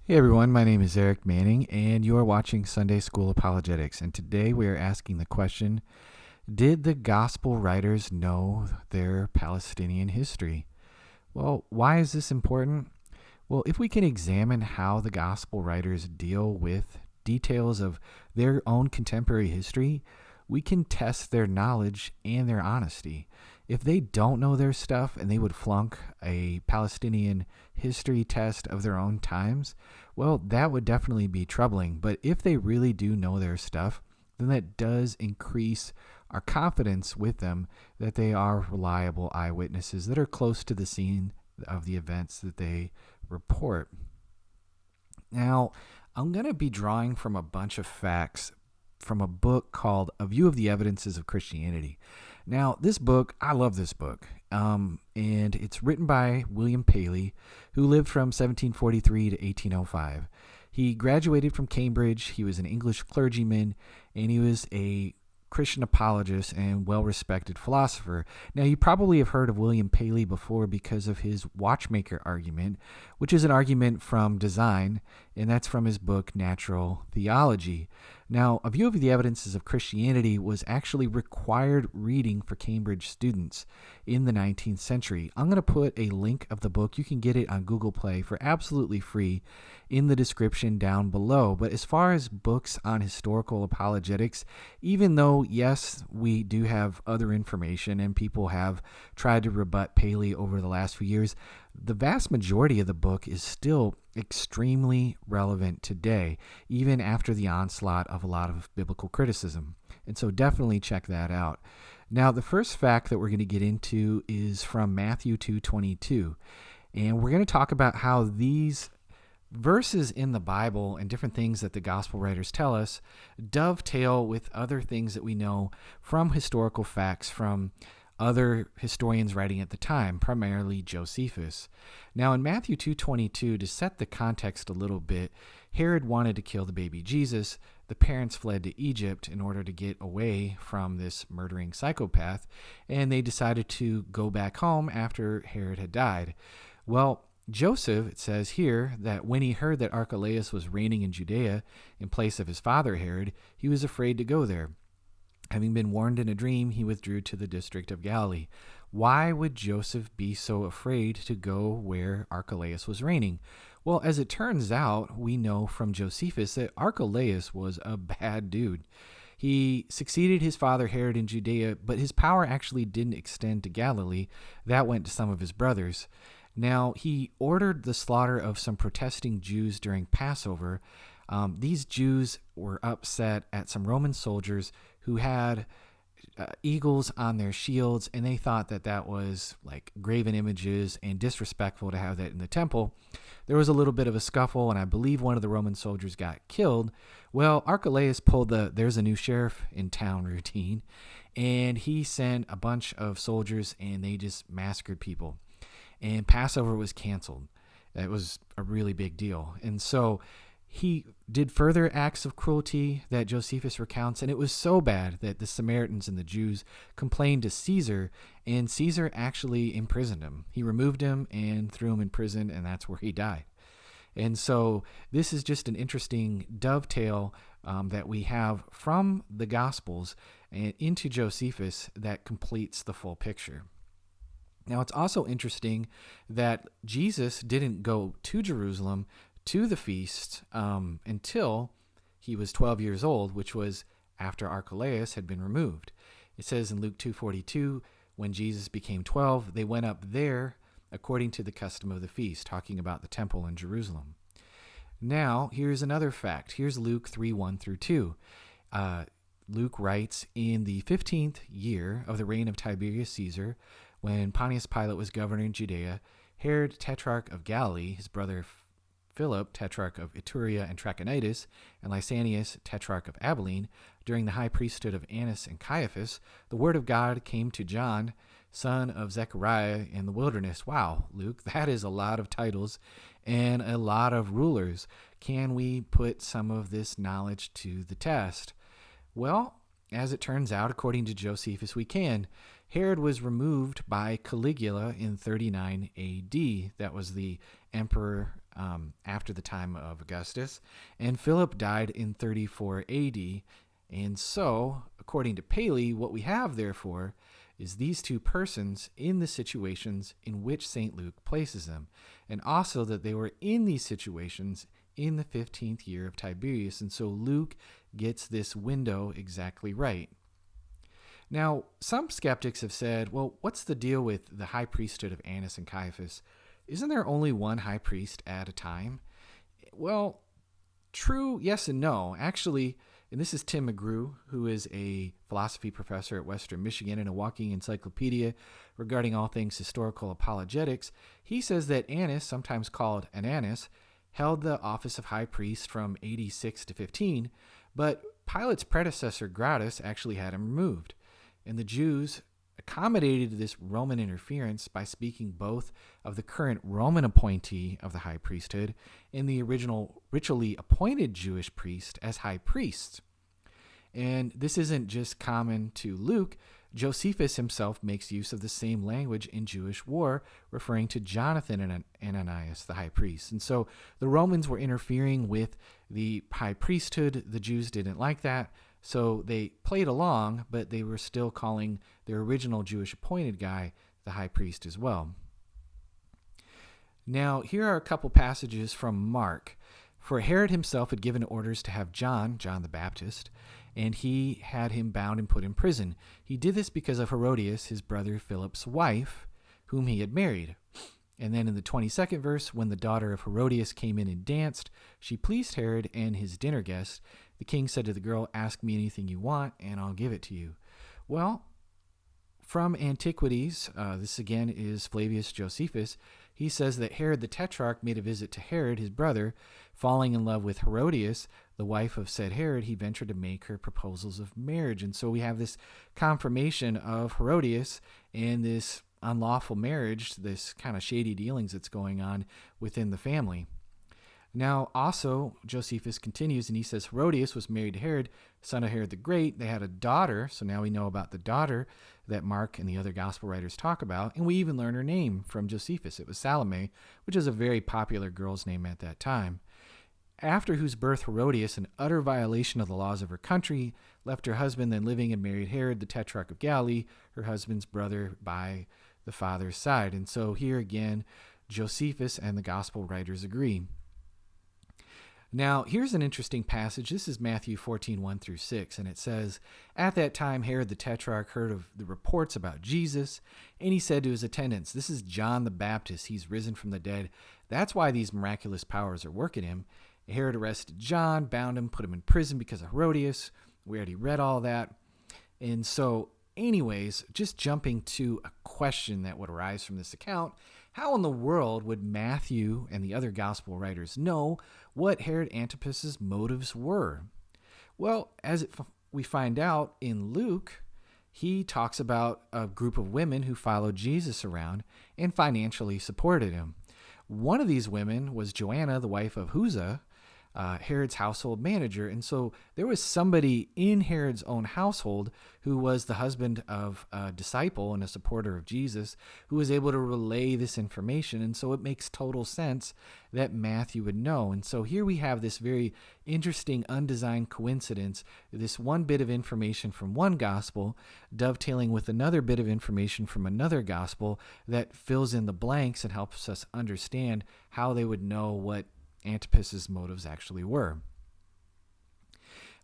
Hey everyone, my name is Eric Manning, and you are watching Sunday School Apologetics. And today we are asking the question: did the gospel writers know their Palestinian history? Well, why is this important? Well, if we can examine how the gospel writers deal with details of their own contemporary history, we can test their knowledge and their honesty. If they don't know their stuff and they would flunk a Palestinian history test of their own times, well, that would definitely be troubling. But if they really do know their stuff, then that does increase our confidence with them that they are reliable eyewitnesses that are close to the scene of the events that they report. Now, I'm going to be drawing from a bunch of facts from a book called A View of the Evidences of Christianity. Now, this book, I love this book, and it's written by William Paley, who lived from 1743 to 1805. He graduated from Cambridge. He was an English clergyman, and he was a Christian apologist and well-respected philosopher. Now, you probably have heard of William Paley before because of his watchmaker argument, which is an argument from design, and that's from his book, Natural Theology. Now, A View of the Evidences of Christianity was actually required reading for Cambridge students in the 19th century. I'm going to put a link of the book. You can get it on Google Play for absolutely free in the description down below. But as far as books on historical apologetics, even though, yes, we do have other information and people have tried to rebut Paley over the last few years, the vast majority of the book is still extremely relevant today, even after the onslaught of a lot of biblical criticism. And so definitely check that out. Now, the first fact that we're going to get into is from Matthew 2:22. And we're going to talk about how these verses in the Bible and different things that the gospel writers tell us dovetail with other things that we know from historical facts from other historians writing at the time, primarily Josephus. Now, in Matthew 2:22, to set the context a little bit, Herod wanted to kill the baby Jesus. The parents fled to Egypt in order to get away from this murdering psychopath, and they decided to go back home after Herod had died. Well, Joseph, it says here, that when he heard that Archelaus was reigning in Judea in place of his father Herod, he was afraid to go there. Having been warned in a dream, he withdrew to the district of Galilee. Why would Joseph be so afraid to go where Archelaus was reigning? Well, as it turns out, we know from Josephus that Archelaus was a bad dude. He succeeded his father Herod in Judea, but his power actually didn't extend to Galilee. That went to some of his brothers. Now, he ordered the slaughter of some protesting Jews during Passover. These Jews were upset at some Roman soldiers who had eagles on their shields, and they thought that that was like graven images and disrespectful to have that in the temple. There was a little bit of a scuffle, and I believe one of the Roman soldiers got killed. Well, Archelaus pulled the "there's a new sheriff in town" routine, and he sent a bunch of soldiers, and they just massacred people. And Passover was canceled. That was a really big deal. And so he did further acts of cruelty that Josephus recounts, and it was so bad that the Samaritans and the Jews complained to Caesar, and Caesar actually imprisoned him. He removed him and threw him in prison, and that's where he died. And so this is just an interesting dovetail that we have from the Gospels and into Josephus that completes the full picture. Now, it's also interesting that Jesus didn't go to Jerusalem to the feast until he was 12 years old, which was after Archelaus had been removed. It says in Luke 2:42, when Jesus became 12, they went up there according to the custom of the feast, talking about the temple in Jerusalem. Now, here's another fact. Here's Luke 3:1 through 2. Luke writes, in the 15th year of the reign of Tiberius Caesar, when Pontius Pilate was governor in Judea, Herod, tetrarch of Galilee, his brother Philip, tetrarch of Iturea and Trachonitis, and Lysanias, tetrarch of Abilene, during the high priesthood of Annas and Caiaphas, the word of God came to John, son of Zechariah, in the wilderness. Wow, Luke, that is a lot of titles and a lot of rulers. Can we put some of this knowledge to the test? Well, as it turns out, according to Josephus, we can. Herod was removed by Caligula in 39 AD. That was the emperor after the time of Augustus, and Philip died in 34 AD. And so, according to Paley, what we have, therefore, is these two persons in the situations in which St. Luke places them, and also that they were in these situations in the 15th year of Tiberius, and so Luke gets this window exactly right. Now, some skeptics have said, well, what's the deal with the high priesthood of Annas and Caiaphas? Isn't there only one high priest at a time? Well, true, yes and no. Actually, and this is Tim McGrew, who is a philosophy professor at Western Michigan and a walking encyclopedia regarding all things historical apologetics. He says that Annas, sometimes called Ananus, held the office of high priest from 86 to 15, but Pilate's predecessor, Gratus, actually had him removed. And the Jews accommodated this Roman interference by speaking both of the current Roman appointee of the high priesthood and the original ritually appointed Jewish priest as high priests. And this isn't just common to Luke. Josephus himself makes use of the same language in Jewish war, referring to Jonathan and Ananias, the high priest. And so the Romans were interfering with the high priesthood. The Jews didn't like that. So they played along, but they were still calling their original Jewish appointed guy the high priest as well. Now, here are a couple passages from Mark. For Herod himself had given orders to have John the Baptist, and he had him bound and put in prison. He did this because of Herodias, his brother Philip's wife, whom he had married. And then in the 22nd verse, when the daughter of Herodias came in and danced, she pleased Herod and his dinner guests. The king said to the girl, "Ask me anything you want, and I'll give it to you." Well, from Antiquities, this again is Flavius Josephus, he says that Herod the Tetrarch made a visit to Herod, his brother. Falling in love with Herodias, the wife of said Herod, he ventured to make her proposals of marriage. And so we have this confirmation of Herodias and this unlawful marriage, this kind of shady dealings that's going on within the family. Now, also, Josephus continues, and he says Herodias was married to Herod, son of Herod the Great. They had a daughter, so now we know about the daughter that Mark and the other gospel writers talk about, and we even learn her name from Josephus. It was Salome, which is a very popular girl's name at that time. After whose birth Herodias, in utter violation of the laws of her country, left her husband, then living and married Herod, the Tetrarch of Galilee, her husband's brother by the father's side. And so here again, Josephus and the gospel writers agree. Now, here's an interesting passage. This is Matthew 14:1 through 6, and it says, "At that time Herod the Tetrarch heard of the reports about Jesus, and he said to his attendants, 'This is John the Baptist. He's risen from the dead. That's why these miraculous powers are working him.' Herod arrested John, bound him, put him in prison because of Herodias." We already read all that. And so, anyways, just jumping to a question that would arise from this account, how in the world would Matthew and the other gospel writers know what Herod Antipas's motives were? Well, we find out in Luke, he talks about a group of women who followed Jesus around and financially supported him. One of these women was Joanna, the wife of Huzzah, Herod's household manager. And so there was somebody in Herod's own household who was the husband of a disciple and a supporter of Jesus who was able to relay this information. And so it makes total sense that Matthew would know. And so here we have this very interesting undesigned coincidence, this one bit of information from one gospel dovetailing with another bit of information from another gospel that fills in the blanks and helps us understand how they would know what Antipas's motives actually were.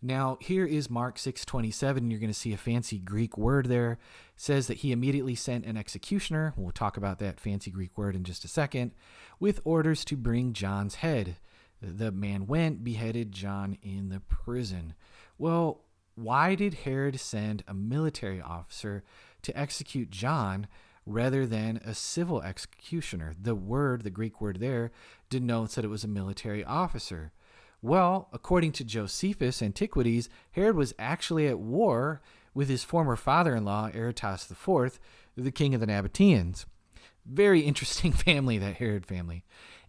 Now, here is Mark 6:27. You're going to see a fancy Greek word there. It says that he immediately sent an executioner, we'll talk about that fancy Greek word in just a second, with orders to bring John's head. The man went, beheaded John in the prison. Well, why did Herod send a military officer to execute John rather than a civil executioner? The Greek word there, denotes that it was a military officer. Well, according to Josephus' Antiquities, Herod was actually at war with his former father-in-law, Aretas IV, the king of the Nabateans. Very interesting family, that Herod family.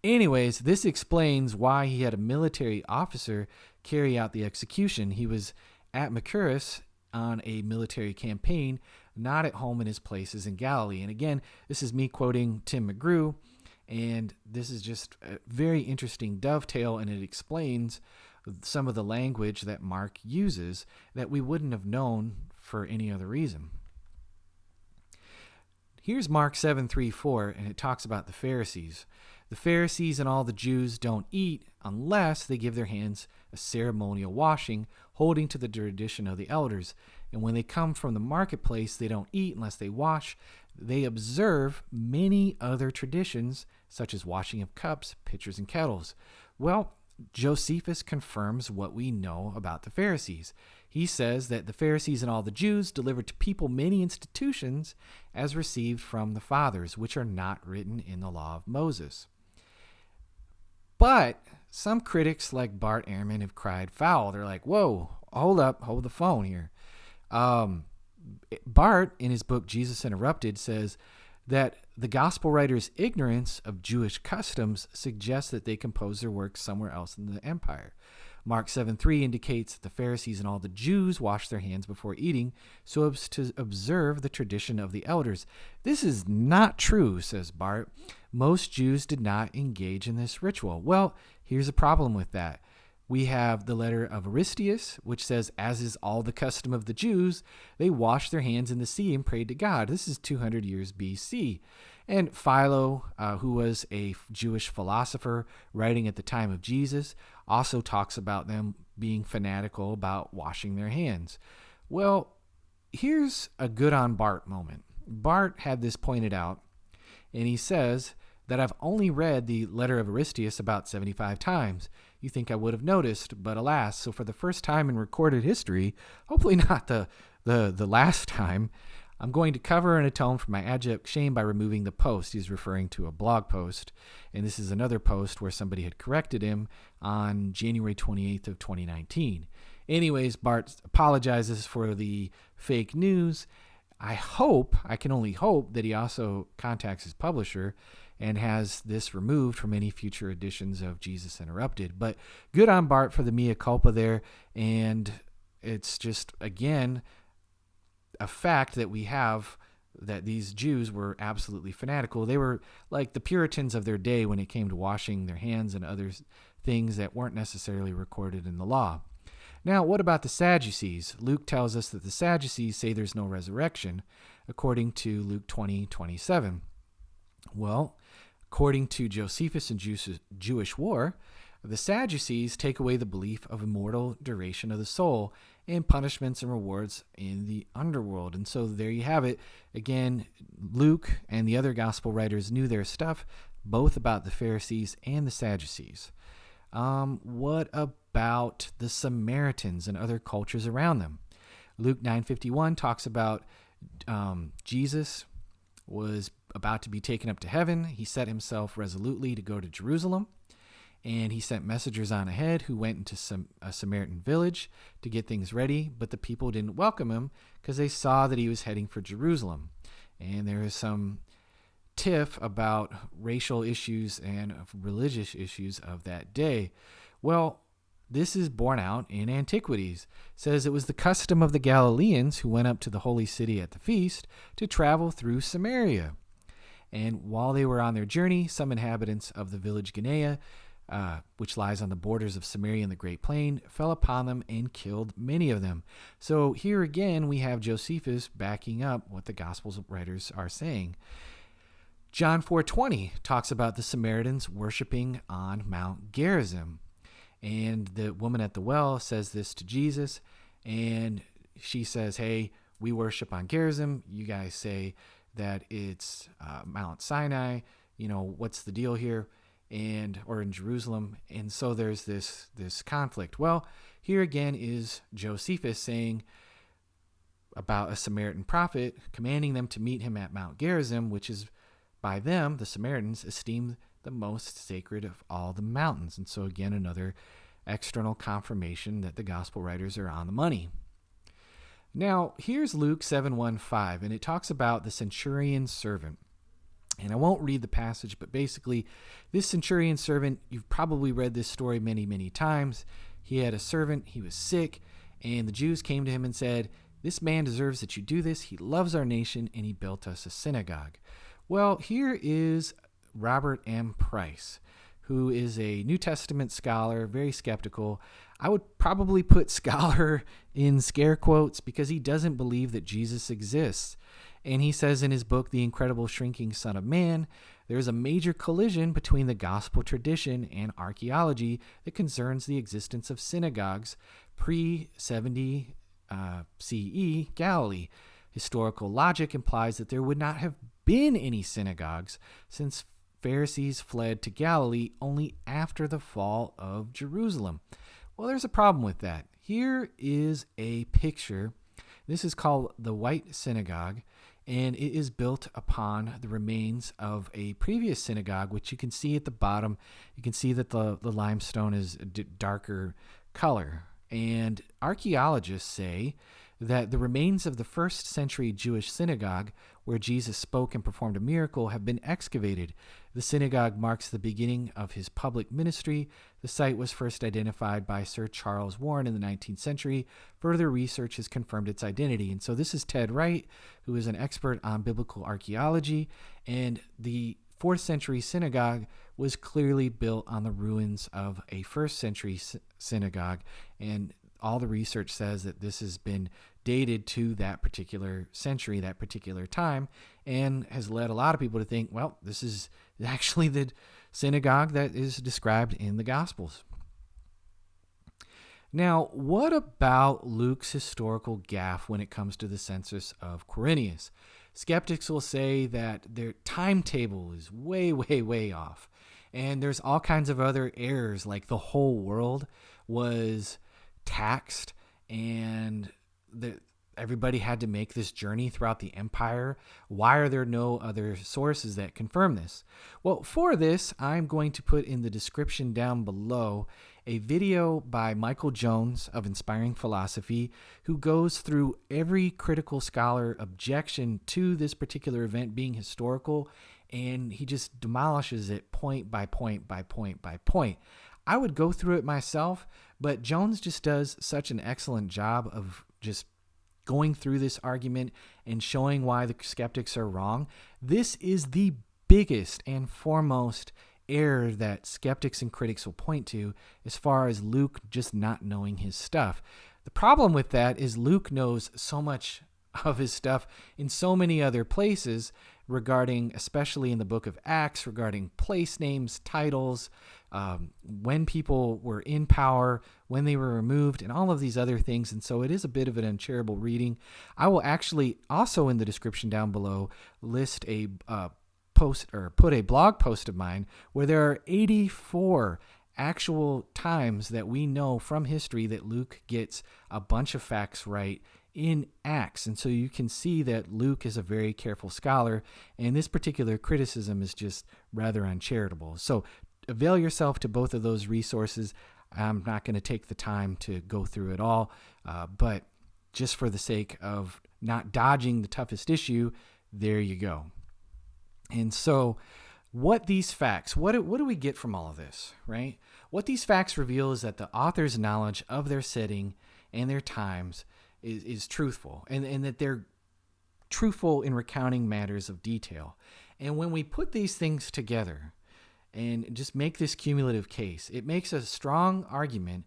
Anyways, this explains why he had a military officer carry out the execution. He was at Machaerus on a military campaign, not at home in his places in Galilee. And again, this is me quoting Tim McGrew, And this is just a very interesting dovetail, and it explains some of the language that Mark uses that we wouldn't have known for any other reason. Here's Mark 7:3-4, and it talks about the Pharisees. The Pharisees and all the Jews don't eat unless they give their hands a ceremonial washing, holding to the tradition of the elders. And when they come from the marketplace, they don't eat unless they wash. They observe many other traditions, such as washing of cups, pitchers, and kettles. Well, Josephus confirms what we know about the Pharisees. He says that the Pharisees and all the Jews delivered to people many institutions as received from the fathers, which are not written in the law of Moses. But some critics like Bart Ehrman have cried foul. They're like, whoa, hold up, hold the phone here. Bart, in his book Jesus Interrupted, says that the gospel writers' ignorance of Jewish customs suggests that they composed their works somewhere else in the empire. Mark 7:3 indicates that the Pharisees and all the Jews washed their hands before eating so as to observe the tradition of the elders. This is not true, says Bart. Most Jews did not engage in this ritual. Well, here's a problem with that. We have the letter of Aristeas, which says, as is all the custom of the Jews, they washed their hands in the sea and prayed to God. This is 200 years BC. And Philo, who was a Jewish philosopher writing at the time of Jesus, also talks about them being fanatical about washing their hands. Well, here's a good on Bart moment. Bart had this pointed out, and he says that I've only read the letter of Aristeas about 75 times. You think I would have noticed, but alas. So for the first time in recorded history, hopefully not the last time, I'm going to cover and atone for my abject shame by removing the post. He's referring to a blog post, and this is another post where somebody had corrected him on January 28th of 2019. Anyways, Bart apologizes for the fake news. I can only hope that he also contacts his publisher and has this removed from any future editions of Jesus Interrupted. But good on Bart for the mea culpa there, and it's just, again, a fact that we have that these Jews were absolutely fanatical. They were like the Puritans of their day when it came to washing their hands and other things that weren't necessarily recorded in the law. Now, what about the Sadducees? Luke tells us that the Sadducees say there's no resurrection, according to Luke 20:27. Well, according to Josephus and Jewish War, the Sadducees take away the belief of immortal duration of the soul and punishments and rewards in the underworld. And so there you have it. Again, Luke and the other gospel writers knew their stuff, both about the Pharisees and the Sadducees. What about the Samaritans and other cultures around them? Luke 9:51 talks about Jesus was about to be taken up to heaven. He set himself resolutely to go to Jerusalem, and he sent messengers on ahead who went into a Samaritan village to get things ready, but the people didn't welcome him because they saw that he was heading for Jerusalem. And there is some tiff about racial issues and religious issues of that day. Well, this is borne out in Antiquities. It says it was the custom of the Galileans who went up to the holy city at the feast to travel through Samaria. And while they were on their journey, some inhabitants of the village Genea, which lies on the borders of Samaria and the Great Plain, fell upon them and killed many of them. So here again, we have Josephus backing up what the Gospel writers are saying. John 4:20 talks about the Samaritans worshiping on Mount Gerizim. And the woman at the well says this to Jesus, and she says, hey, we worship on Gerizim. You guys say that it's Mount Sinai. What's the deal here? Or in Jerusalem. And so there's this conflict. Well, here again is Josephus saying about a Samaritan prophet, commanding them to meet him at Mount Gerizim, which is by them, the Samaritans, esteemed the most sacred of all the mountains. And so again, another external confirmation that the gospel writers are on the money. Now, here's Luke 7:1-5, and it talks about the centurion servant. And I won't read the passage, but basically, this centurion servant, you've probably read this story many, many times. He had a servant, he was sick, and the Jews came to him and said, this man deserves that you do this. He loves our nation, and he built us a synagogue. Well, here is Robert M. Price, who is a New Testament scholar, very skeptical. I would probably put scholar in scare quotes because he doesn't believe that Jesus exists. And he says in his book, The Incredible Shrinking Son of Man, there is a major collision between the gospel tradition and archaeology that concerns the existence of synagogues pre-70 CE Galilee. Historical logic implies that there would not have been any synagogues since Pharisees fled to Galilee only after the fall of Jerusalem. Well, there's a problem with that. Here is a picture. This is called the White Synagogue, and it is built upon the remains of a previous synagogue, which you can see at the bottom. You can see that the limestone is a darker color. And archaeologists say that the remains of the first century Jewish synagogue, where Jesus spoke and performed a miracle, have been excavated. The synagogue marks the beginning of his public ministry. The site was first identified by Sir Charles Warren in the 19th century. Further research has confirmed its identity. And so this is Ted Wright, who is an expert on biblical archaeology, and the 4th century synagogue was clearly built on the ruins of a 1st century synagogue, and all the research says that this has been dated to that particular century, that particular time, and has led a lot of people to think, well, this is actually the synagogue that is described in the Gospels. Now, what about Luke's historical gaffe when it comes to the census of Quirinius? Skeptics will say that their timetable is way, way, way off. And there's all kinds of other errors, like the whole world was taxed and everybody had to make this journey throughout the empire. Why are there no other sources that confirm this? Well, for this, I'm going to put in the description down below a video by Michael Jones of Inspiring Philosophy, who goes through every critical scholar objection to this particular event being historical, and he just demolishes it point by point by point by point. I would go through it myself, but Jones just does such an excellent job of just going through this argument and showing why the skeptics are wrong. This is the biggest and foremost error that skeptics and critics will point to as far as Luke just not knowing his stuff. The problem with that is Luke knows so much of his stuff in so many other places regarding, especially in the book of Acts, regarding place names, titles, when people were in power, when they were removed, and all of these other things. And so it is a bit of an uncharitable reading. I will actually also in the description down below list a post or put a blog post of mine where there are 84 actual times that we know from history that Luke gets a bunch of facts right in Acts. And so you can see that Luke is a very careful scholar, and this particular criticism is just rather uncharitable. So avail yourself to both of those resources. I'm not going to take the time to go through it all, but just for the sake of not dodging the toughest issue, there you go. And so what these facts, what do we get from all of this, right? What these facts reveal is that the author's knowledge of their setting and their times is truthful, and that they're truthful in recounting matters of detail. And when we put these things together and just make this cumulative case, it makes a strong argument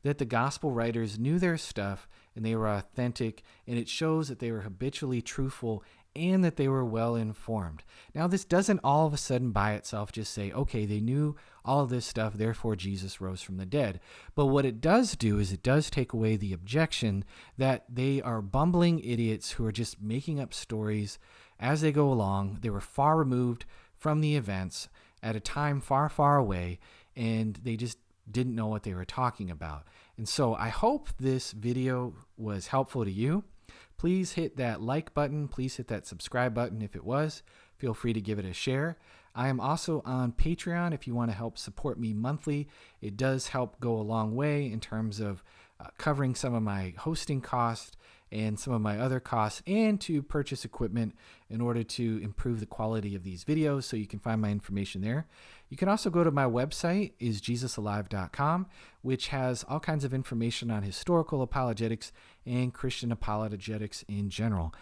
that the gospel writers knew their stuff and they were authentic, and it shows that they were habitually truthful and that they were well informed. Now, this doesn't all of a sudden by itself just say, okay, they knew all of this stuff, therefore Jesus rose from the dead. But what it does do is it does take away the objection that they are bumbling idiots who are just making up stories as they go along. They were far removed from the events at a time far, far away, and they just didn't know what they were talking about. And so I hope this video was helpful to you. Please hit that like button. Please hit that subscribe button if it was. Feel free to give it a share. I am also on Patreon if you want to help support me monthly. It does help go a long way in terms of covering some of my hosting costs and some of my other costs, and to purchase equipment in order to improve the quality of these videos. So you can find my information there. You can also go to my website, isjesusalive.com, which has all kinds of information on historical apologetics and Christian apologetics in general.